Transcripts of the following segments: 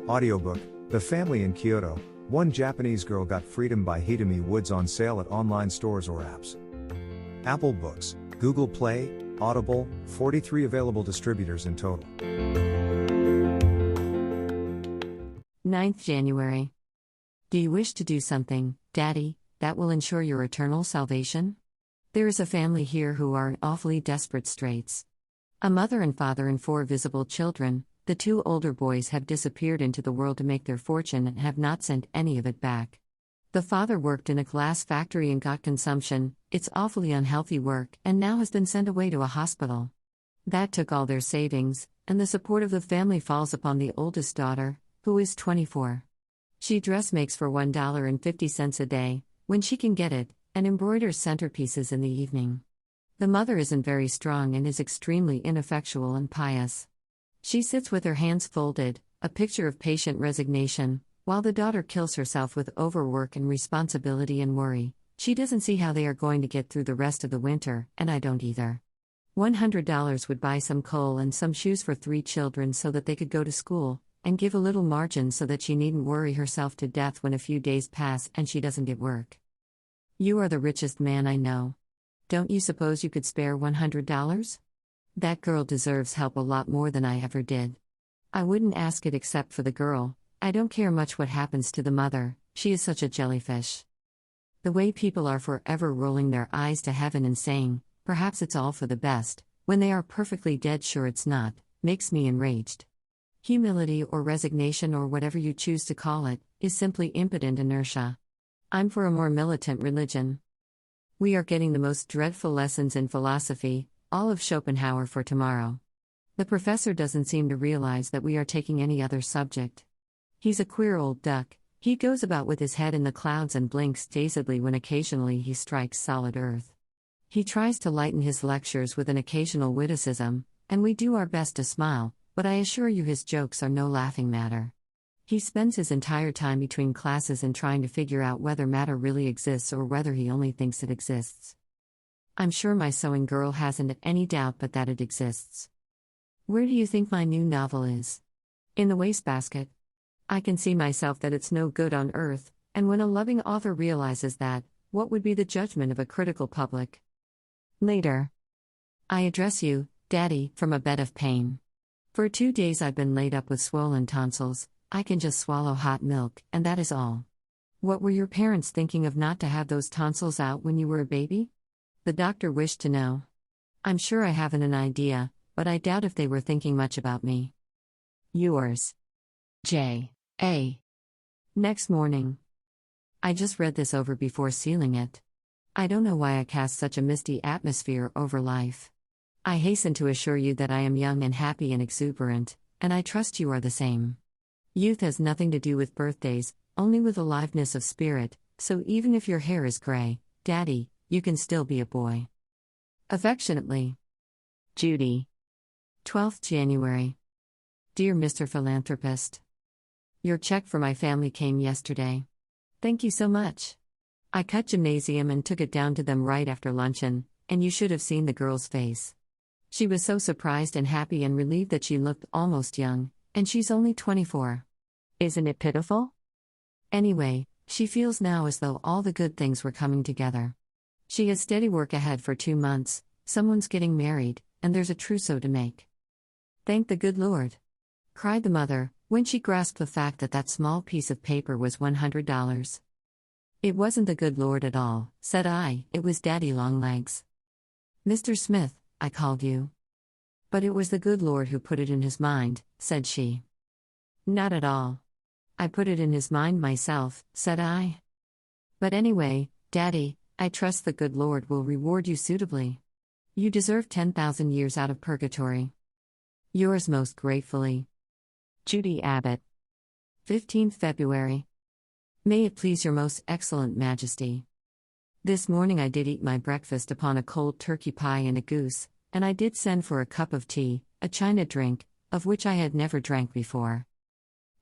Audiobook, The Family in Kyoto, One Japanese Girl Got Freedom by Hitomi Woods on sale at online stores or apps. Apple Books, Google Play, Audible, 43 available distributors in total. 9th January. Do you wish to do something, Daddy, that will ensure your eternal salvation? There is a family here who are in awfully desperate straits. A mother and father and 4 visible children. The 2 older boys have disappeared into the world to make their fortune and have not sent any of it back. The father worked in a glass factory and got consumption, it's awfully unhealthy work, and now has been sent away to a hospital. That took all their savings, and the support of the family falls upon the oldest daughter, who is 24. She dressmakes for $1.50 a day, when she can get it, and embroiders centerpieces in the evening. The mother isn't very strong and is extremely ineffectual and pious. She sits with her hands folded, a picture of patient resignation, while the daughter kills herself with overwork and responsibility and worry. She doesn't see how they are going to get through the rest of the winter, and I don't either. $100 would buy some coal and some shoes for 3 children so that they could go to school, and give a little margin so that she needn't worry herself to death when a few days pass and she doesn't get work. You are the richest man I know. Don't you suppose you could spare $100? That girl deserves help a lot more than I ever did. I wouldn't ask it except for the girl. I don't care much what happens to the mother, she is such a jellyfish. The way people are forever rolling their eyes to heaven and saying, perhaps it's all for the best, when they are perfectly dead sure it's not, makes me enraged. Humility or resignation or whatever you choose to call it, is simply impotent inertia. I'm for a more militant religion. We are getting the most dreadful lessons in philosophy, all of Schopenhauer for tomorrow. The professor doesn't seem to realize that we are taking any other subject. He's a queer old duck, he goes about with his head in the clouds and blinks dazedly when occasionally he strikes solid earth. He tries to lighten his lectures with an occasional witticism, and we do our best to smile, but I assure you his jokes are no laughing matter. He spends his entire time between classes in trying to figure out whether matter really exists or whether he only thinks it exists. I'm sure my sewing girl hasn't any doubt but that it exists. Where do you think my new novel is? In the wastebasket. I can see myself that it's no good on earth, and when a loving author realizes that, what would be the judgment of a critical public? Later. I address you, Daddy, from a bed of pain. For 2 days I've been laid up with swollen tonsils. I can just swallow hot milk, and that is all. What were your parents thinking of not to have those tonsils out when you were a baby? The doctor wished to know. I'm sure I haven't an idea, but I doubt if they were thinking much about me. Yours. J. A. Next morning. I just read this over before sealing it. I don't know why I cast such a misty atmosphere over life. I hasten to assure you that I am young and happy and exuberant, and I trust you are the same. Youth has nothing to do with birthdays, only with aliveness of spirit, so even if your hair is gray, Daddy, you can still be a boy. Affectionately. Judy. 12th January. Dear Mr. Philanthropist. Your check for my family came yesterday. Thank you so much. I cut gymnasium and took it down to them right after luncheon, and you should have seen the girl's face. She was so surprised and happy and relieved that she looked almost young, and she's only 24. Isn't it pitiful? Anyway, she feels now as though all the good things were coming together. She has steady work ahead for 2 months, someone's getting married, and there's a trousseau to make. Thank the good Lord! Cried the mother, when she grasped the fact that that small piece of paper was $100. It wasn't the good Lord at all, said I, it was Daddy Longlegs. Mr. Smith, I called you. But it was the good Lord who put it in his mind, said she. Not at all. I put it in his mind myself, said I. But anyway, Daddy, I trust the good Lord will reward you suitably. You deserve 10,000 years out of purgatory. Yours most gratefully. Judy Abbott. 15th February. May it please your most excellent majesty. This morning I did eat my breakfast upon a cold turkey pie and a goose, and I did send for a cup of tea, a China drink, of which I had never drank before.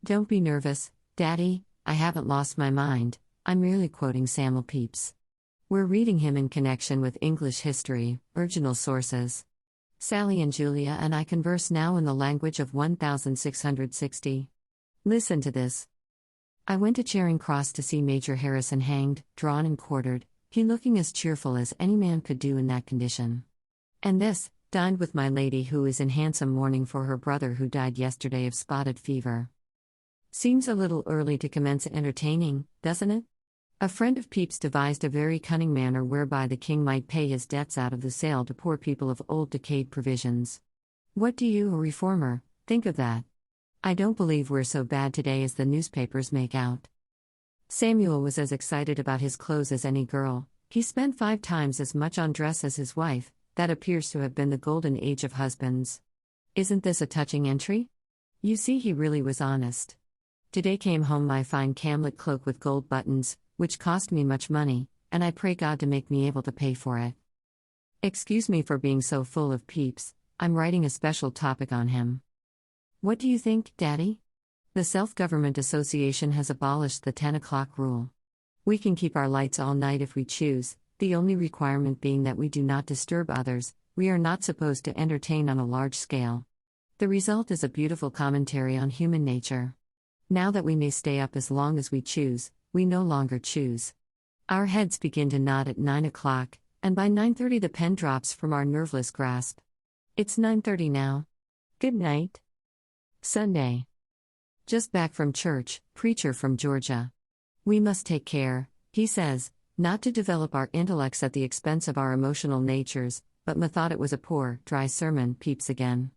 Don't be nervous, Daddy, I haven't lost my mind, I'm merely quoting Samuel Pepys. We're reading him in connection with English history, original sources. Sally and Julia and I converse now in the language of 1660. Listen to this. I went to Charing Cross to see Major Harrison hanged, drawn and quartered, he looking as cheerful as any man could do in that condition. And this, dined with my lady who is in handsome mourning for her brother who died yesterday of spotted fever. Seems a little early to commence entertaining, doesn't it? A friend of Pepys devised a very cunning manner whereby the king might pay his debts out of the sale to poor people of old decayed provisions. What do you, a reformer, think of that? I don't believe we're so bad today as the newspapers make out. Samuel was as excited about his clothes as any girl. He spent 5 times as much on dress as his wife. That appears to have been the golden age of husbands. Isn't this a touching entry? You see, he really was honest. Today came home my fine camlet cloak with gold buttons, which cost me much money, and I pray God to make me able to pay for it. Excuse me for being so full of Pepys, I'm writing a special topic on him. What do you think, Daddy? The Self-Government Association has abolished the 10 o'clock rule. We can keep our lights all night if we choose, the only requirement being that we do not disturb others. We are not supposed to entertain on a large scale. The result is a beautiful commentary on human nature. Now that we may stay up as long as we choose, we no longer choose. Our heads begin to nod at 9 o'clock, and by 9:30 the pen drops from our nerveless grasp. It's 9:30 now. Good night. Sunday. Just back from church, preacher from Georgia. We must take care, he says, not to develop our intellects at the expense of our emotional natures, but thought it was a poor, dry sermon. Pepys again.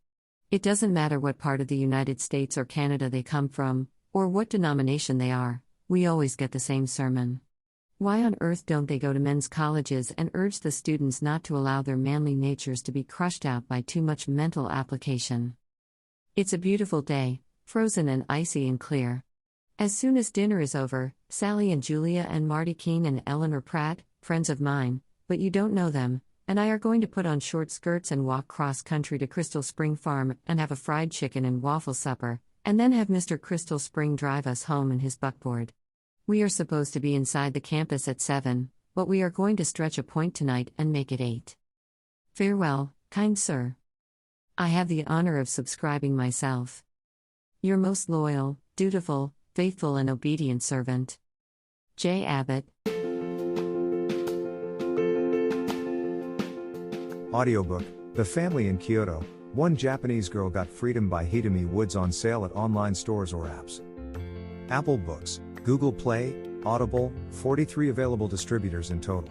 It doesn't matter what part of the United States or Canada they come from, or what denomination they are, we always get the same sermon. Why on earth don't they go to men's colleges and urge the students not to allow their manly natures to be crushed out by too much mental application? It's a beautiful day, frozen and icy and clear. As soon as dinner is over, Sally and Julia and Marty Keene and Eleanor Pratt, friends of mine, but you don't know them, and I are going to put on short skirts and walk cross-country to Crystal Spring Farm and have a fried chicken and waffle supper, and then have Mr. Crystal Spring drive us home in his buckboard. We are supposed to be inside the campus at 7, but we are going to stretch a point tonight and make it 8. Farewell, kind sir. I have the honor of subscribing myself. Your most loyal, dutiful, faithful and obedient servant, J. Abbott. Audiobook, The Family in Kyoto, One Japanese Girl Got Freedom by Hitomi Woods on sale at online stores or apps. Apple Books, Google Play, Audible, 43 available distributors in total.